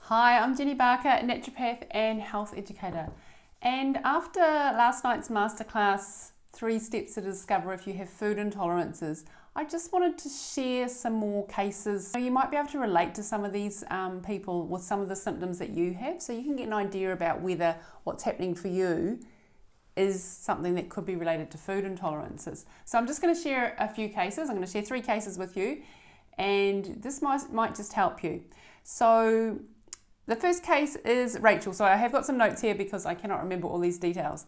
Hi, I'm Jenny Barker, naturopath and health educator. And after last night's masterclass, 3 steps to discover if you have food intolerances, I just wanted to share some more cases. So you might be able to relate to some of these people with some of the symptoms that you have, so you can get an idea about whether what's happening for you is something that could be related to food intolerances. So I'm just going to share a few cases. I'm going to share 3 cases with you, and this might just help you. So the first case is Rachel. So I have got some notes here because I cannot remember all these details.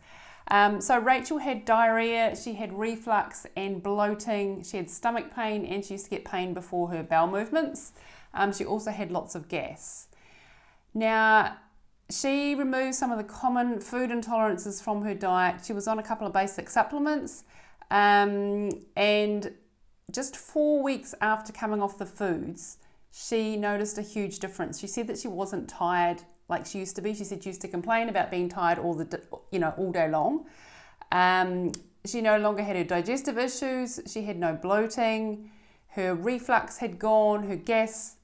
So Rachel had diarrhea, she had reflux and bloating, she had stomach pain, and she used to get pain before her bowel movements. She also had lots of gas. Now, she removed some of the common food intolerances from her diet. She was on a couple of basic supplements, and just 4 weeks after coming off the foods, she noticed a huge difference. She said that she wasn't tired like she used to be. She said she used to complain about being tired all day long. She no longer had her digestive issues. She had no bloating. Her reflux had gone. Her gas,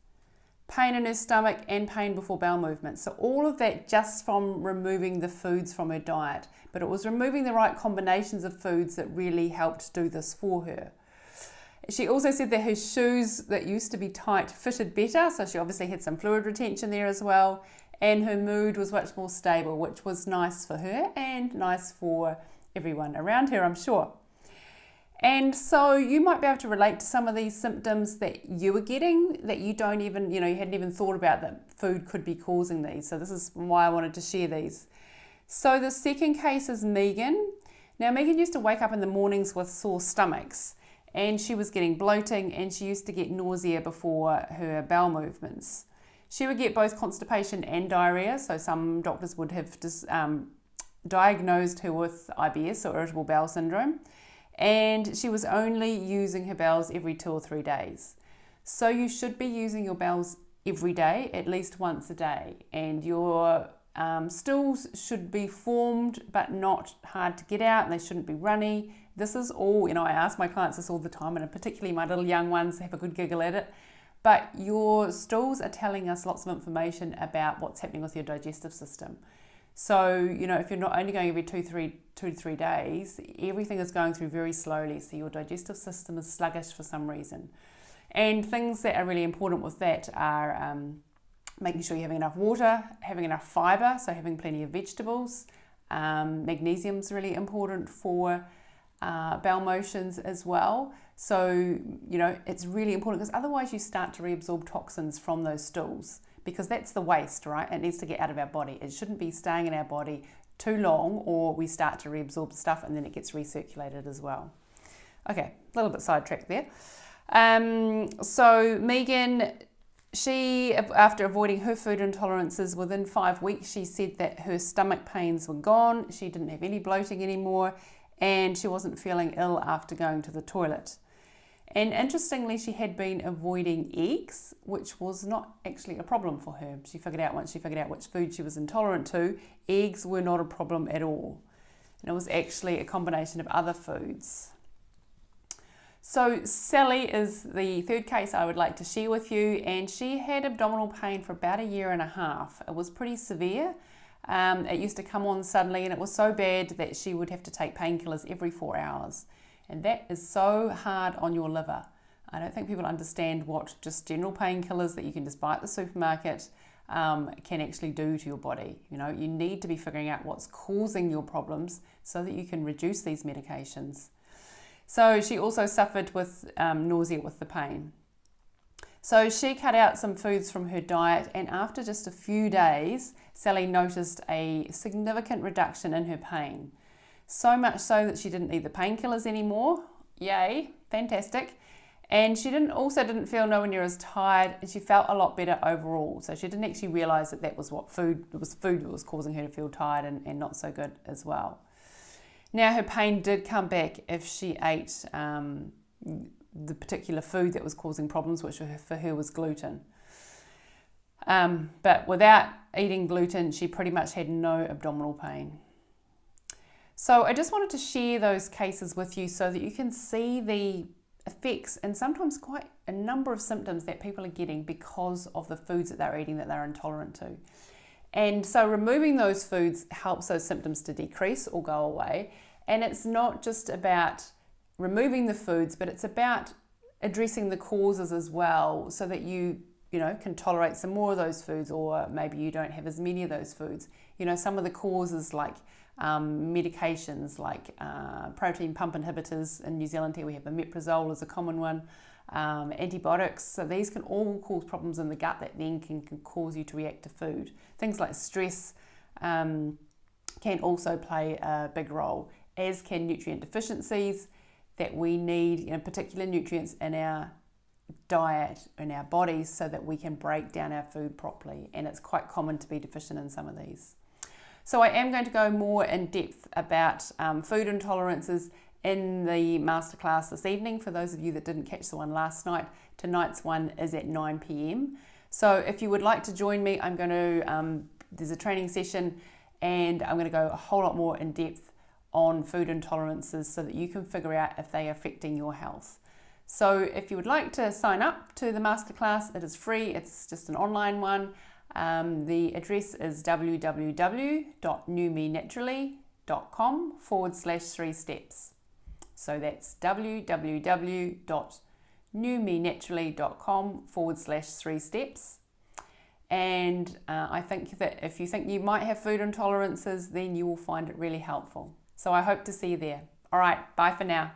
pain in her stomach, and pain before bowel movements. So all of that just from removing the foods from her diet. But it was removing the right combinations of foods that really helped do this for her. She also said that her shoes that used to be tight fitted better, so she obviously had some fluid retention there as well, and her mood was much more stable, which was nice for her and nice for everyone around her, I'm sure. And so you might be able to relate to some of these symptoms that you were getting that you don't even, you hadn't even thought about that food could be causing these. So this is why I wanted to share these. So the second case is Megan. Now Megan used to wake up in the mornings with sore stomachs, and she was getting bloating, and she used to get nausea before her bowel movements. She would get both constipation and diarrhea, so some doctors would have diagnosed her with IBS or irritable bowel syndrome, and she was only using her bowels every 2 or 3 days. So you should be using your bowels every day, at least once a day, and your stools should be formed but not hard to get out, and they shouldn't be runny. This is all, I ask my clients this all the time, and particularly my little young ones have a good giggle at it. But your stools are telling us lots of information about what's happening with your digestive system. So, if you're not only going every 2 to 3 days, everything is going through very slowly. So your digestive system is sluggish for some reason. And things that are really important with that are making sure you're having enough water, having enough fibre, so having plenty of vegetables. Magnesium is really important for bowel motions as well. So, it's really important because otherwise you start to reabsorb toxins from those stools, because that's the waste, right? It needs to get out of our body. It shouldn't be staying in our body too long, or we start to reabsorb the stuff and then it gets recirculated as well. Okay, a little bit sidetracked there. So Megan, she, after avoiding her food intolerances, within 5 weeks, she said that her stomach pains were gone. She didn't have any bloating anymore, and she wasn't feeling ill after going to the toilet. And interestingly, she had been avoiding eggs, which was not actually a problem for her. Once she figured out which food she was intolerant to, eggs were not a problem at all. And it was actually a combination of other foods. So Sally is the third case I would like to share with you, and she had abdominal pain for about 1.5 years. It was pretty severe. It used to come on suddenly, and it was so bad that she would have to take painkillers every 4 hours. And that is so hard on your liver. I don't think people understand what just general painkillers that you can just buy at the supermarket can actually do to your body. You need to be figuring out what's causing your problems so that you can reduce these medications. So she also suffered with nausea with the pain. So she cut out some foods from her diet, and after just a few days, Sally noticed a significant reduction in her pain. So much so that she didn't need the painkillers anymore. Yay, fantastic. And she also didn't feel nowhere near as tired, and she felt a lot better overall. So she didn't actually realise that was food that was causing her to feel tired and not so good as well. Now her pain did come back if she ate the particular food that was causing problems, which for her was gluten. But without eating gluten, she pretty much had no abdominal pain. So I just wanted to share those cases with you so that you can see the effects and sometimes quite a number of symptoms that people are getting because of the foods that they're eating that they're intolerant to. And so removing those foods helps those symptoms to decrease or go away. And it's not just about removing the foods, but it's about addressing the causes as well, so that you can tolerate some more of those foods, or maybe you don't have as many of those foods. Some of the causes like medications like protein pump inhibitors. In New Zealand here we have omeprazole as a common one, antibiotics. So these can all cause problems in the gut that then can cause you to react to food. Things like stress can also play a big role, as can nutrient deficiencies, that we need particular nutrients in our diet, in our bodies, so that we can break down our food properly. And it's quite common to be deficient in some of these. So I am going to go more in depth about food intolerances in the masterclass this evening. For those of you that didn't catch the one last night, tonight's one is at 9 p.m. So if you would like to join me, I'm going to, there's a training session, and I'm going to go a whole lot more in depth on food intolerances so that you can figure out if they are affecting your health. So if you would like to sign up to the masterclass, it is free. It's just an online one. The address is www.newmenaturally.com/3 steps. So that's www.newmenaturally.com/3 steps. And I think that if you think you might have food intolerances, then you will find it really helpful. So I hope to see you there. All right, bye for now.